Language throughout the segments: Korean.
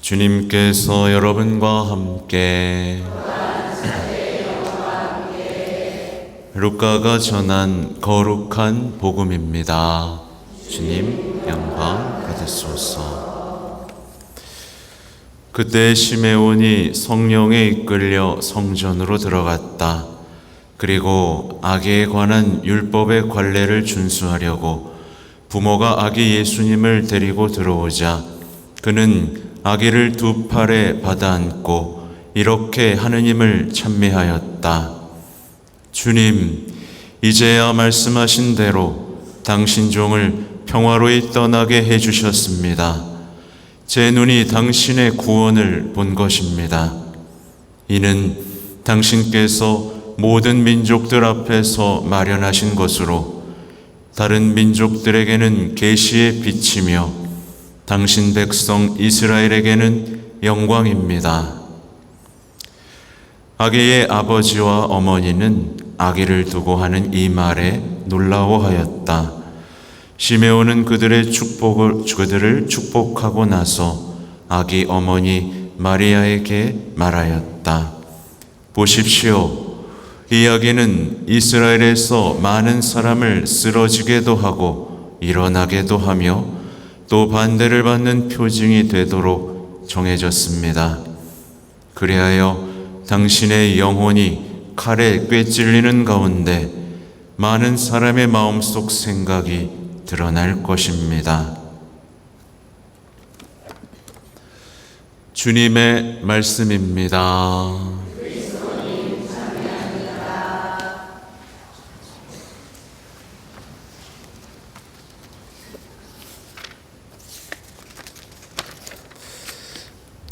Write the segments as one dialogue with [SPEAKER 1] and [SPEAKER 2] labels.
[SPEAKER 1] 주님께서 여러분과 함께 루카가 전한 거룩한 복음입니다. 주님 영광 받으소서. 그때 시메온이 성령에 이끌려 성전으로 들어갔다. 그리고 아기에 관한 율법의 관례를 준수하려고 부모가 아기 예수님을 데리고 들어오자 그는 아기를 두 팔에 받아 안고 이렇게 하느님을 찬미하였다. 주님, 이제야 말씀하신 대로 당신 종을 평화로이 떠나게 해주셨습니다. 제 눈이 당신의 구원을 본 것입니다. 이는 당신께서 모든 민족들 앞에서 마련하신 것으로 다른 민족들에게는 계시의 빛이며 당신 백성 이스라엘에게는 영광입니다. 아기의 아버지와 어머니는 아기를 두고 하는 이 말에 놀라워하였다. 시메온은 그들을 축복하고 나서 아기 어머니 마리아에게 말하였다. 보십시오. 이 아기는 이스라엘에서 많은 사람을 쓰러지게도 하고 일어나게도 하며 또 반대를 받는 표징이 되도록 정해졌습니다. 그리하여 당신의 영혼이 칼에 꿰찔리는 가운데 많은 사람의 마음속 생각이 드러날 것입니다. 주님의 말씀입니다.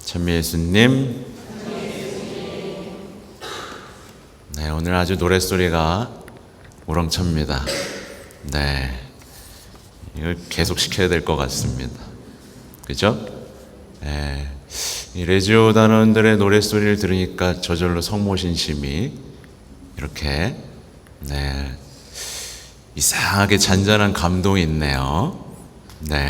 [SPEAKER 1] 참 예수님. 네, 오늘 아주 노랫소리가 우렁찹니다. 네, 이걸 계속 시켜야 될 것 같습니다. 그죠? 네, 이 레지오 단원들의 노랫소리를 들으니까 저절로 성모신심이 이렇게 이상하게 잔잔한 감동이 있네요. 네.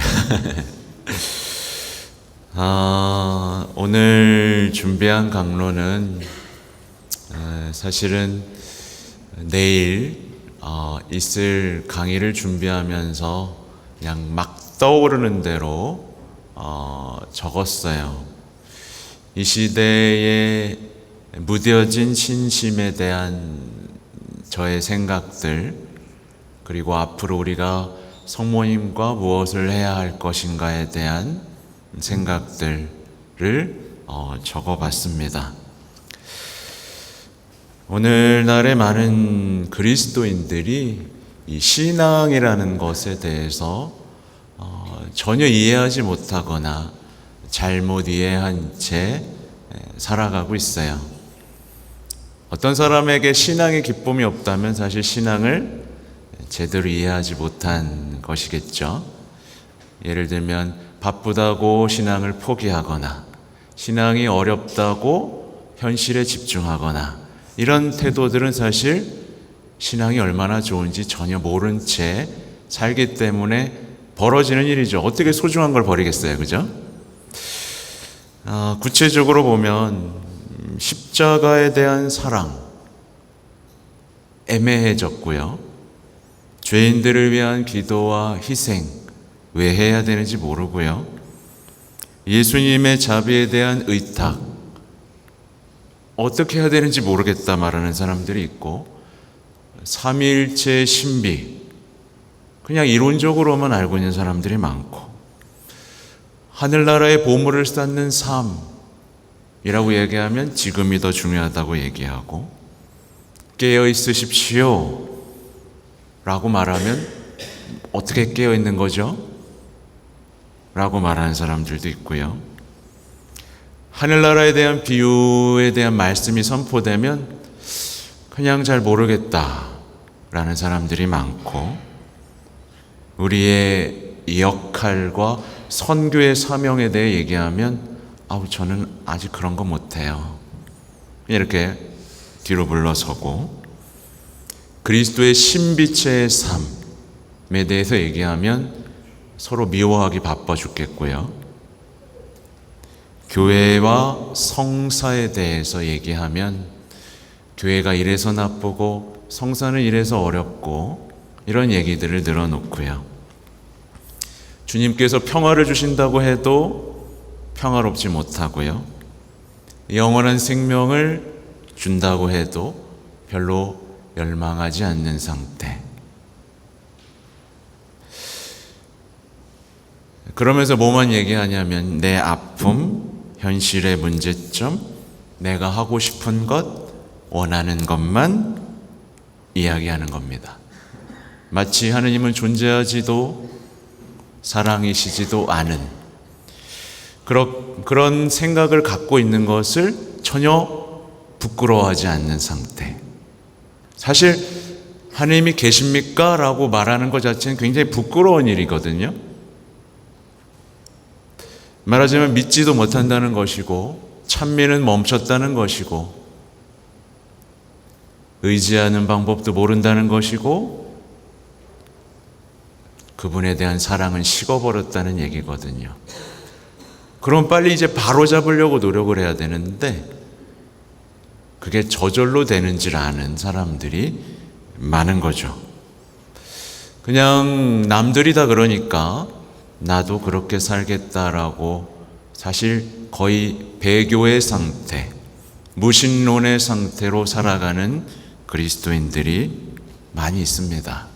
[SPEAKER 1] 오늘 준비한 강론은 사실은 내일 있을 강의를 준비하면서 그냥 막 떠오르는 대로 적었어요. 이 시대에 무뎌진 신심에 대한 저의 생각들, 그리고 앞으로 우리가 성모님과 무엇을 해야 할 것인가에 대한 생각들을 적어봤습니다. 오늘날의 많은 그리스도인들이 이 신앙이라는 것에 대해서 전혀 이해하지 못하거나 잘못 이해한 채 살아가고 있어요. 어떤 사람에게 신앙의 기쁨이 없다면 사실 신앙을 제대로 이해하지 못한 것이겠죠. 예를 들면 바쁘다고 신앙을 포기하거나 신앙이 어렵다고 현실에 집중하거나 이런 태도들은 사실 신앙이 얼마나 좋은지 전혀 모른 채 살기 때문에 벌어지는 일이죠. 어떻게 소중한 걸 버리겠어요, 그죠? 구체적으로 보면 십자가에 대한 사랑 애매해졌고요. 죄인들을 위한 기도와 희생 왜 해야 되는지 모르고요. 예수님의 자비에 대한 의탁 어떻게 해야 되는지 모르겠다 말하는 사람들이 있고, 삼위일체의 신비 그냥 이론적으로만 알고 있는 사람들이 많고, 하늘나라의 보물을 쌓는 삶이라고 얘기하면 지금이 더 중요하다고 얘기하고, 깨어 있으십시오 라고 말하면 어떻게 깨어 있는 거죠? 라고 말하는 사람들도 있고요. 하늘나라에 대한 비유에 대한 말씀이 선포되면 그냥 잘 모르겠다 라는 사람들이 많고, 우리의 역할과 선교의 사명에 대해 얘기하면 저는 아직 그런 거 못해요 이렇게 뒤로 물러서고, 그리스도의 신비체의 삶에 대해서 얘기하면 서로 미워하기 바빠 죽겠고요. 교회와 성사에 대해서 얘기하면 교회가 이래서 나쁘고 성사는 이래서 어렵고 이런 얘기들을 늘어놓고요. 주님께서 평화를 주신다고 해도 평화롭지 못하고요. 영원한 생명을 준다고 해도 별로 열망하지 않는 상태. 그러면서 뭐만 얘기하냐면 내 아픔, 현실의 문제점, 내가 하고 싶은 것, 원하는 것만 이야기하는 겁니다. 마치 하느님은 존재하지도 사랑이시지도 않은 그런 생각을 갖고 있는 것을 전혀 부끄러워하지 않는 상태. 사실 하느님이 계십니까? 라고 말하는 것 자체는 굉장히 부끄러운 일이거든요. 말하자면 믿지도 못한다는 것이고 찬미는 멈췄다는 것이고 의지하는 방법도 모른다는 것이고 그분에 대한 사랑은 식어버렸다는 얘기거든요. 그럼 빨리 이제 바로 잡으려고 노력을 해야 되는데 그게 저절로 되는 줄 아는 사람들이 많은 거죠. 그냥 남들이 다 그러니까 나도 그렇게 살겠다라고 사실 거의 배교의 상태, 무신론의 상태로 살아가는 그리스도인들이 많이 있습니다.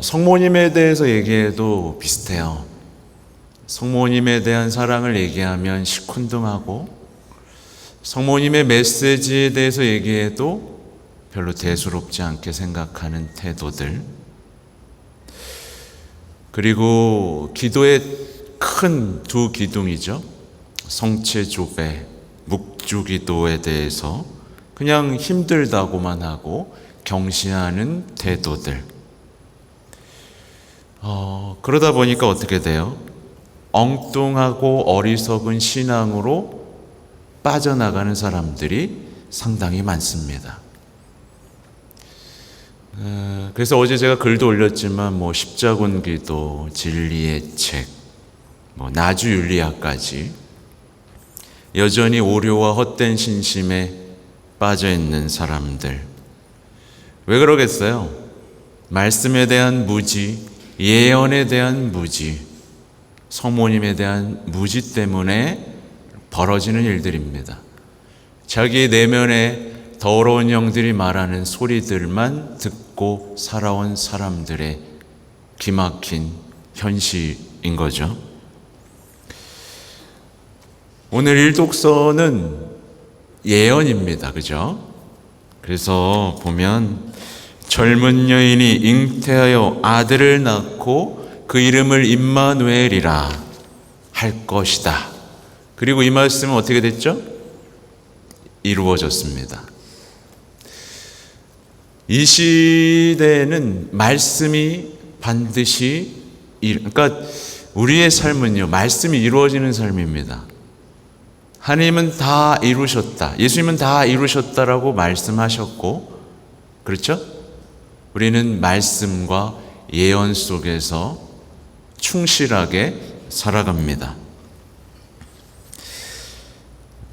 [SPEAKER 1] 성모님에 대해서 얘기해도 비슷해요. 성모님에 대한 사랑을 얘기하면 시큰둥하고 성모님의 메시지에 대해서 얘기해도 별로 대수롭지 않게 생각하는 태도들, 그리고 기도의 큰 두 기둥이죠. 성체조배, 묵주기도에 대해서 그냥 힘들다고만 하고 경시하는 태도들. 그러다 보니까 어떻게 돼요? 엉뚱하고 어리석은 신앙으로 빠져나가는 사람들이 상당히 많습니다. 그래서 어제 제가 글도 올렸지만 십자군 기도, 진리의 책, 나주윤리학까지 여전히 오류와 헛된 신심에 빠져 있는 사람들. 왜 그러겠어요? 말씀에 대한 무지, 예언에 대한 무지, 성모님에 대한 무지 때문에 벌어지는 일들입니다. 자기 내면에 더러운 영들이 말하는 소리들만 듣고 살아온 사람들의 기막힌 현실인 거죠. 오늘 일독서는 예언입니다. 그죠? 그래서 보면 젊은 여인이 잉태하여 아들을 낳고 그 이름을 임마누엘이라 할 것이다. 그리고 이 말씀은 어떻게 됐죠? 이루어졌습니다. 이 시대에는 말씀이 반드시 그러니까 우리의 삶은요, 말씀이 이루어지는 삶입니다. 하나님은 다 이루셨다. 예수님은 다 이루셨다라고 말씀하셨고, 그렇죠? 우리는 말씀과 예언 속에서 충실하게 살아갑니다.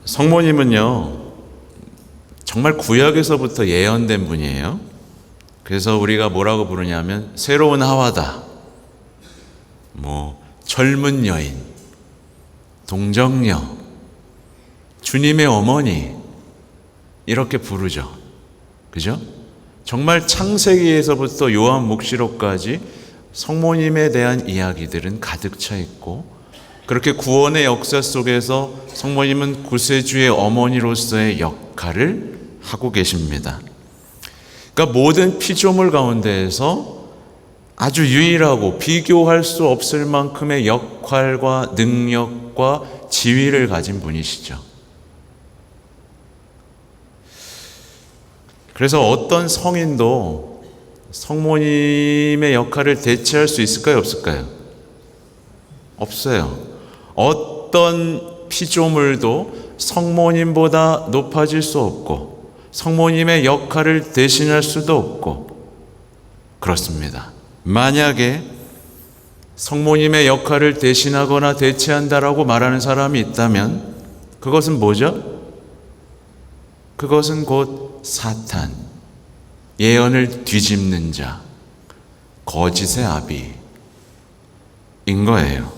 [SPEAKER 1] 성모님은요, 정말 구약에서부터 예언된 분이에요. 그래서 우리가 뭐라고 부르냐면 새로운 하와다, 젊은 여인, 동정녀, 주님의 어머니 이렇게 부르죠. 그죠? 정말 창세기에서부터 요한묵시록까지 성모님에 대한 이야기들은 가득 차 있고, 그렇게 구원의 역사 속에서 성모님은 구세주의 어머니로서의 역할을 하고 계십니다. 그러니까 모든 피조물 가운데에서 아주 유일하고 비교할 수 없을 만큼의 역할과 능력과 지위를 가진 분이시죠. 그래서 어떤 성인도 성모님의 역할을 대체할 수 있을까요? 없을까요? 없어요. 어떤 피조물도 성모님보다 높아질 수 없고 성모님의 역할을 대신할 수도 없고 그렇습니다. 만약에 성모님의 역할을 대신하거나 대체한다라고 말하는 사람이 있다면 그것은 뭐죠? 그것은 곧 사탄, 예언을 뒤집는 자, 거짓의 아비인 거예요.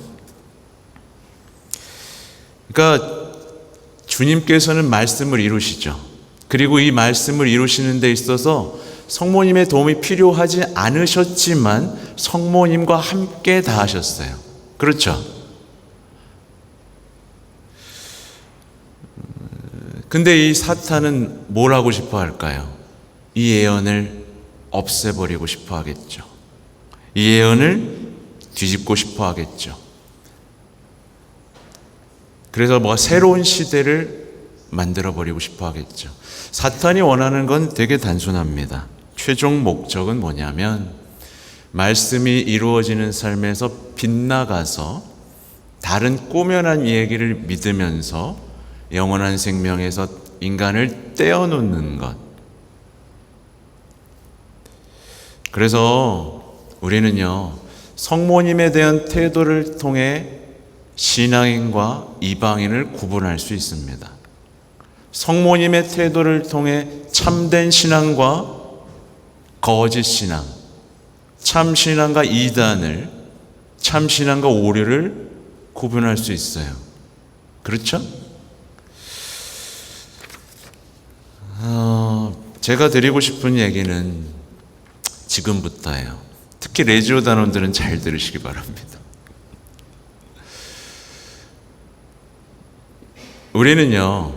[SPEAKER 1] 그러니까 주님께서는 말씀을 이루시죠. 그리고 이 말씀을 이루시는 데 있어서 성모님의 도움이 필요하지 않으셨지만 성모님과 함께 다 하셨어요. 그렇죠? 근데 이 사탄은 뭘 하고 싶어 할까요? 이 예언을 없애버리고 싶어 하겠죠. 이 예언을 뒤집고 싶어 하겠죠. 그래서 새로운 시대를 만들어버리고 싶어 하겠죠. 사탄이 원하는 건 되게 단순합니다. 최종 목적은 뭐냐면 말씀이 이루어지는 삶에서 빗나가서 다른 꾸며난 얘기를 믿으면서 영원한 생명에서 인간을 떼어놓는 것. 그래서 우리는요, 성모님에 대한 태도를 통해 신앙인과 이방인을 구분할 수 있습니다. 성모님의 태도를 통해 참된 신앙과 거짓 신앙, 참 신앙과 이단을, 참 신앙과 오류를 구분할 수 있어요. 그렇죠? 제가 드리고 싶은 얘기는 지금부터예요. 특히 레지오 단원들은 잘 들으시기 바랍니다. 우리는요,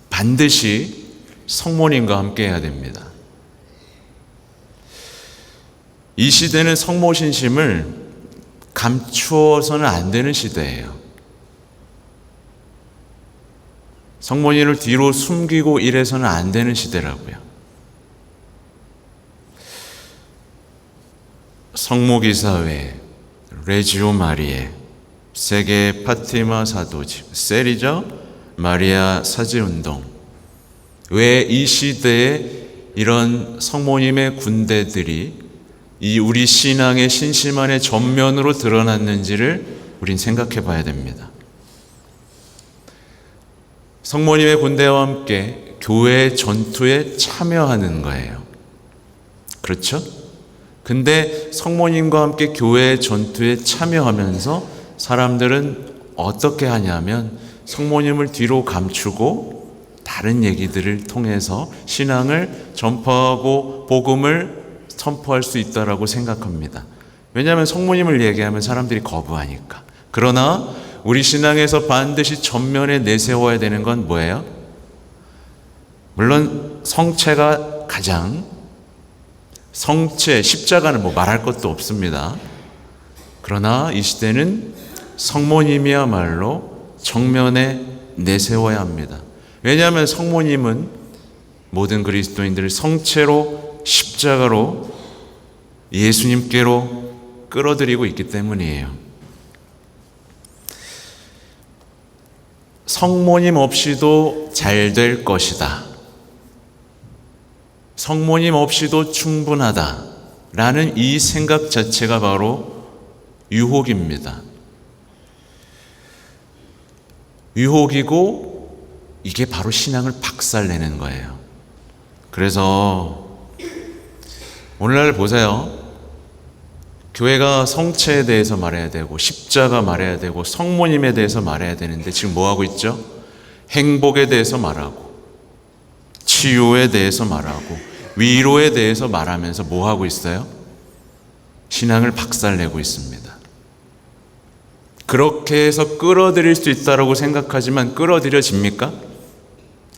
[SPEAKER 1] 반드시 성모님과 함께 해야 됩니다. 이 시대는 성모 신심을 감추어서는 안 되는 시대예요. 성모님을 뒤로 숨기고 이래서는 안 되는 시대라고요. 성모기사회, 레지오 마리에, 세계 파티마 사도집, 세리저 마리아 사제운동. 왜 이 시대에 이런 성모님의 군대들이 이 우리 신앙의 신심안의 전면으로 드러났는지를 우린 생각해 봐야 됩니다. 성모님의 군대와 함께 교회의 전투에 참여하는 거예요. 그렇죠? 근데 성모님과 함께 교회의 전투에 참여하면서 사람들은 어떻게 하냐면 성모님을 뒤로 감추고 다른 얘기들을 통해서 신앙을 전파하고 복음을 선포할 수 있다라고 생각합니다. 왜냐하면 성모님을 얘기하면 사람들이 거부하니까. 그러나 우리 신앙에서 반드시 전면에 내세워야 되는 건 뭐예요? 물론 성체가 가장, 성체, 십자가는 말할 것도 없습니다. 그러나 이 시대는 성모님이야말로 정면에 내세워야 합니다. 왜냐하면 성모님은 모든 그리스도인들을 성체로 십자가로 예수님께로 끌어들이고 있기 때문이에요. 성모님 없이도 잘 될 것이다. 성모님 없이도 충분하다. 라는 이 생각 자체가 바로 유혹입니다. 유혹이고 이게 바로 신앙을 박살내는 거예요. 그래서 오늘날 보세요. 교회가 성체에 대해서 말해야 되고 십자가 말해야 되고 성모님에 대해서 말해야 되는데 지금 뭐 하고 있죠? 행복에 대해서 말하고 치유에 대해서 말하고 위로에 대해서 말하면서 뭐 하고 있어요? 신앙을 박살내고 있습니다. 그렇게 해서 끌어들일 수 있다고 생각하지만 끌어들여집니까?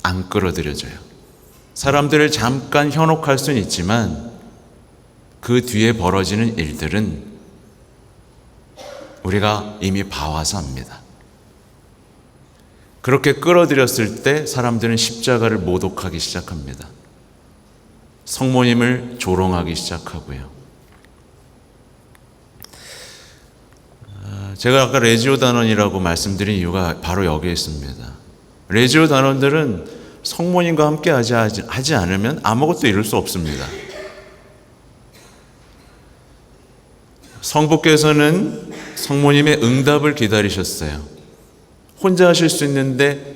[SPEAKER 1] 안 끌어들여져요. 사람들을 잠깐 현혹할 수는 있지만 그 뒤에 벌어지는 일들은 우리가 이미 봐와서 압니다. 그렇게 끌어들였을 때 사람들은 십자가를 모독하기 시작합니다. 성모님을 조롱하기 시작하고요. 제가 아까 레지오 단원이라고 말씀드린 이유가 바로 여기에 있습니다. 레지오 단원들은 성모님과 함께 하지 않으면 아무것도 이룰 수 없습니다. 성부께서는 성모님의 응답을 기다리셨어요. 혼자 하실 수 있는데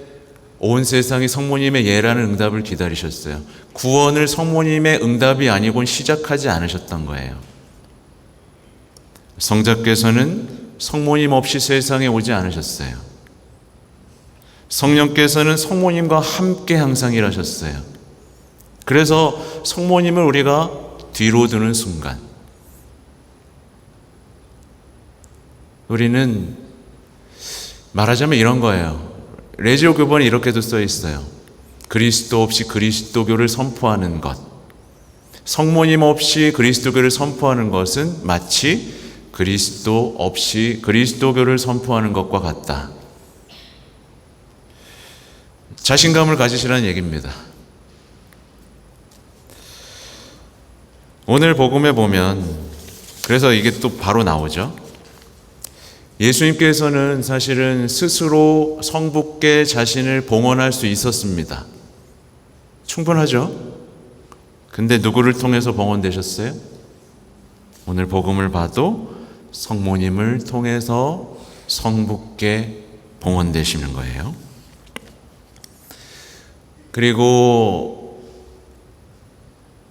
[SPEAKER 1] 온 세상이 성모님의 예라는 응답을 기다리셨어요. 구원을 성모님의 응답이 아니곤 시작하지 않으셨던 거예요. 성자께서는 성모님 없이 세상에 오지 않으셨어요. 성령께서는 성모님과 함께 항상 일하셨어요. 그래서 성모님을 우리가 뒤로 두는 순간 우리는 말하자면 이런 거예요. 레지오 교본에 이렇게도 써 있어요. 그리스도 없이 그리스도교를 선포하는 것. 성모님 없이 그리스도교를 선포하는 것은 마치 그리스도 없이 그리스도교를 선포하는 것과 같다. 자신감을 가지시라는 얘기입니다. 오늘 복음에 보면 그래서 이게 또 바로 나오죠. 예수님께서는 사실은 스스로 성부께 자신을 봉헌할 수 있었습니다. 충분하죠? 근데 누구를 통해서 봉헌되셨어요? 오늘 복음을 봐도 성모님을 통해서 성부께 봉헌되시는 거예요. 그리고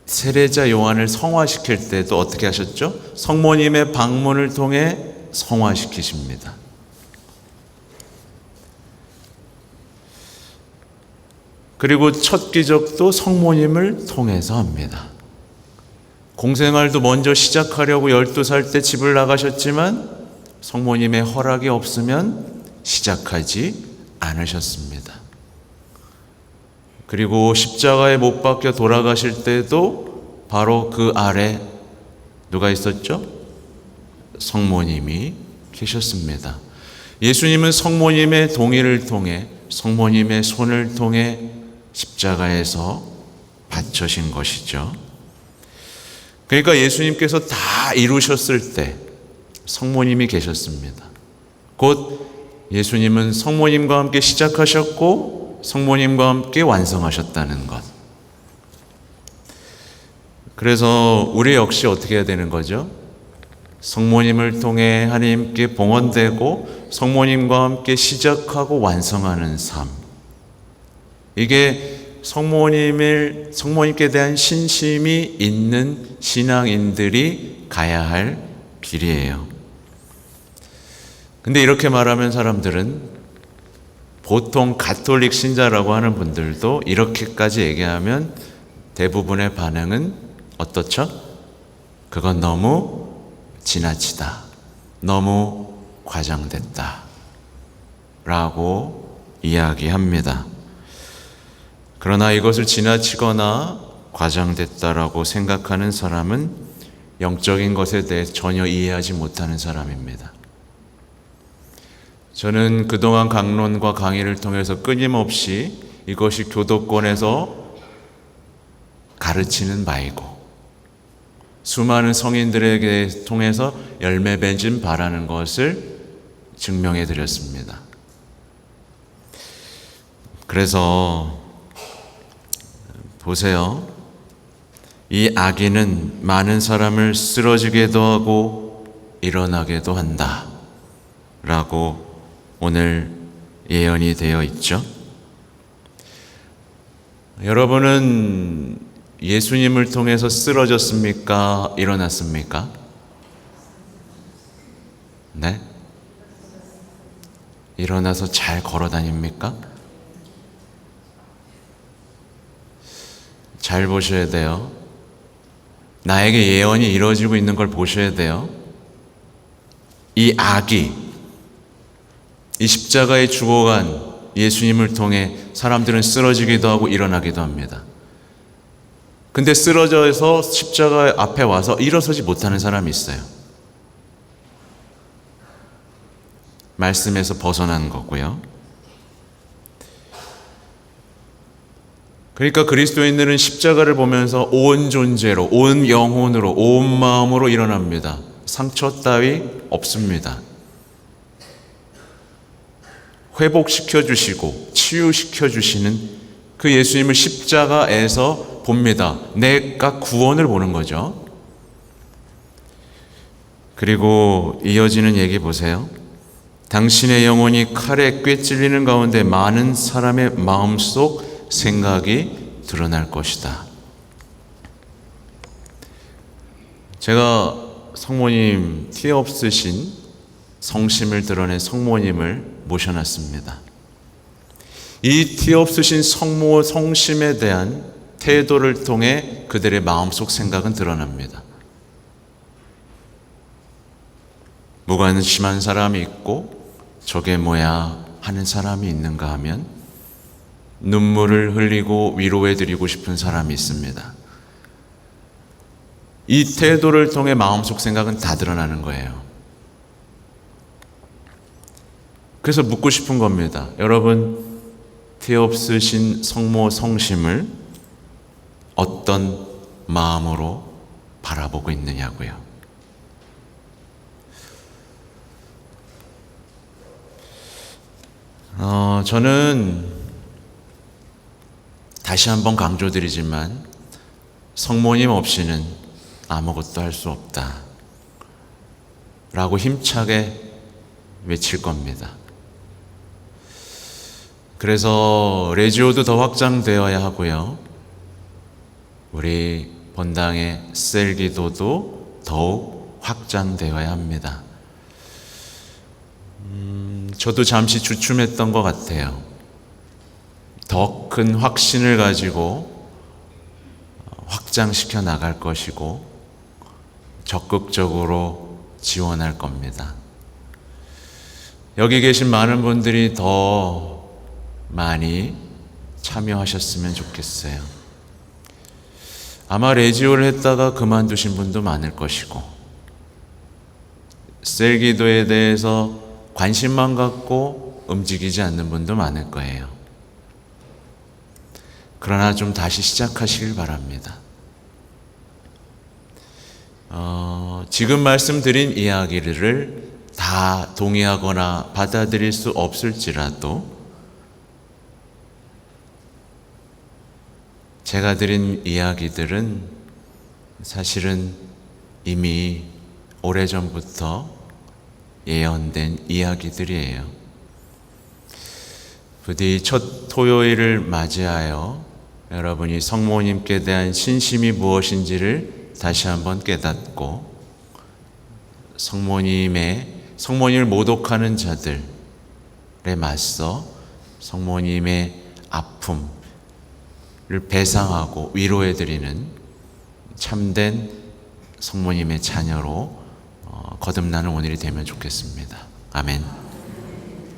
[SPEAKER 1] 세례자 요한을 성화시킬 때도 어떻게 하셨죠? 성모님의 방문을 통해 성화시키십니다. 그리고 첫 기적도 성모님을 통해서 합니다. 공생활도 먼저 시작하려고 12살 때 집을 나가셨지만 성모님의 허락이 없으면 시작하지 않으셨습니다. 그리고 십자가에 못 박혀 돌아가실 때도 바로 그 아래 누가 있었죠? 성모님이 계셨습니다. 예수님은 성모님의 동의를 통해 성모님의 손을 통해 십자가에서 바쳐신 것이죠. 그러니까 예수님께서 다 이루셨을 때 성모님이 계셨습니다. 곧 예수님은 성모님과 함께 시작하셨고 성모님과 함께 완성하셨다는 것. 그래서 우리 역시 어떻게 해야 되는 거죠? 성모님을 통해 하나님께 봉헌되고 성모님과 함께 시작하고 완성하는 삶. 이게 성모님께 대한 신심이 있는 신앙인들이 가야 할 길이에요. 근데 이렇게 말하면 사람들은 보통 가톨릭 신자라고 하는 분들도 이렇게까지 얘기하면 대부분의 반응은 어떻죠? 그건 너무 지나치다. 너무 과장됐다. 라고 이야기합니다. 그러나 이것을 지나치거나 과장됐다라고 생각하는 사람은 영적인 것에 대해 전혀 이해하지 못하는 사람입니다. 저는 그동안 강론과 강의를 통해서 끊임없이 이것이 교도권에서 가르치는 바이고 수많은 성인들에게 통해서 열매 맺은 바라는 것을 증명해 드렸습니다. 그래서 보세요. 이 악인은 많은 사람을 쓰러지게도 하고 일어나게도 한다 라고 오늘 예언이 되어 있죠. 여러분은 예수님을 통해서 쓰러졌습니까? 일어났습니까? 네? 일어나서 잘 걸어 다닙니까? 잘 보셔야 돼요. 나에게 예언이 이루어지고 있는 걸 보셔야 돼요. 이 악이, 이 십자가에 죽어간 예수님을 통해 사람들은 쓰러지기도 하고 일어나기도 합니다. 근데 쓰러져서 십자가 앞에 와서 일어서지 못하는 사람이 있어요. 말씀에서 벗어난 거고요. 그러니까 그리스도인들은 십자가를 보면서 온 존재로, 온 영혼으로, 온 마음으로 일어납니다. 상처 따위 없습니다. 회복시켜 주시고 치유시켜 주시는 그 예수님을 십자가에서 봅니다. 내가 구원을 보는 거죠. 그리고 이어지는 얘기 보세요. 당신의 영혼이 칼에 꿰찔리는 가운데 많은 사람의 마음속 생각이 드러날 것이다. 제가 성모님 티 없으신 성심을 드러낸 성모님을 모셔놨습니다. 이 티 없으신 성모 성심에 대한 태도를 통해 그들의 마음속 생각은 드러납니다. 무관심한 사람이 있고 저게 뭐야 하는 사람이 있는가 하면 눈물을 흘리고 위로해드리고 싶은 사람이 있습니다. 이 태도를 통해 마음속 생각은 다 드러나는 거예요. 그래서 묻고 싶은 겁니다. 여러분, 티 없으신 성모 성심을 어떤 마음으로 바라보고 있느냐고요. 저는 다시 한번 강조드리지만 성모님 없이는 아무것도 할 수 없다 라고 힘차게 외칠 겁니다. 그래서 레지오도 더 확장되어야 하고요. 우리 본당의 셀기도도 더욱 확장되어야 합니다. 저도 잠시 주춤했던 것 같아요. 더 큰 확신을 가지고 확장시켜 나갈 것이고 적극적으로 지원할 겁니다. 여기 계신 많은 분들이 더 많이 참여하셨으면 좋겠어요. 아마 레지오를 했다가 그만두신 분도 많을 것이고 셀기도에 대해서 관심만 갖고 움직이지 않는 분도 많을 거예요. 그러나 좀 다시 시작하시길 바랍니다. 지금 말씀드린 이야기를 다 동의하거나 받아들일 수 없을지라도 제가 드린 이야기들은 사실은 이미 오래전부터 예언된 이야기들이에요. 부디 첫 토요일을 맞이하여 여러분이 성모님께 대한 신심이 무엇인지를 다시 한번 깨닫고 성모님을 모독하는 자들에 맞서 성모님의 아픔을 배상하고 위로해드리는 참된 성모님의 자녀로 거듭나는 오늘이 되면 좋겠습니다. 아멘.